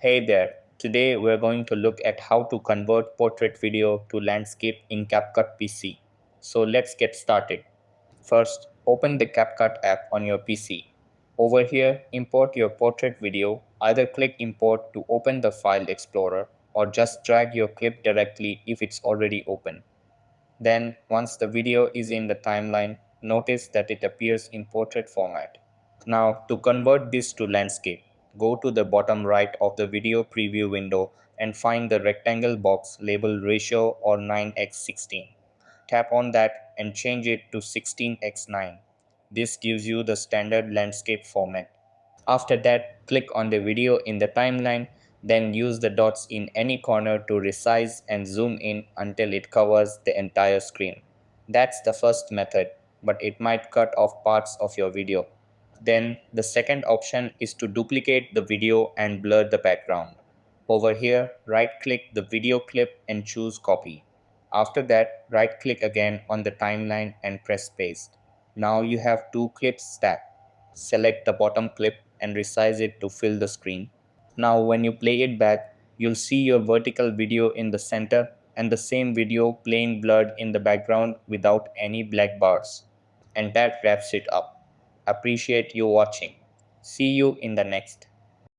Hey there, today we're going to look at how to convert portrait video to landscape in CapCut PC. So let's get started. First, open the CapCut app on your PC. Over here, import your portrait video. Either click Import to open the file explorer or just drag your clip directly if it's already open. Then, once the video is in the timeline, notice that it appears in portrait format. Now, to convert this to landscape, go to the bottom right of the video preview window and find the rectangle box labeled ratio or 9x16. Tap on that and change it to 16x9. This gives you the standard landscape format. After that, click on the video in the timeline, then use the dots in any corner to resize and zoom in until it covers the entire screen. That's the first method, but it might cut off parts of your video. Then the second option is to duplicate the video and blur the background. Over here, right-click the video clip and choose Copy. After that, right-click again on the timeline and press Paste. Now you have two clips stacked. Select the bottom clip and resize it to fill the screen. Now when you play it back, you'll see your vertical video in the center and the same video plain blurred in the background without any black bars. And that wraps it up. Appreciate you watching. See you in the next.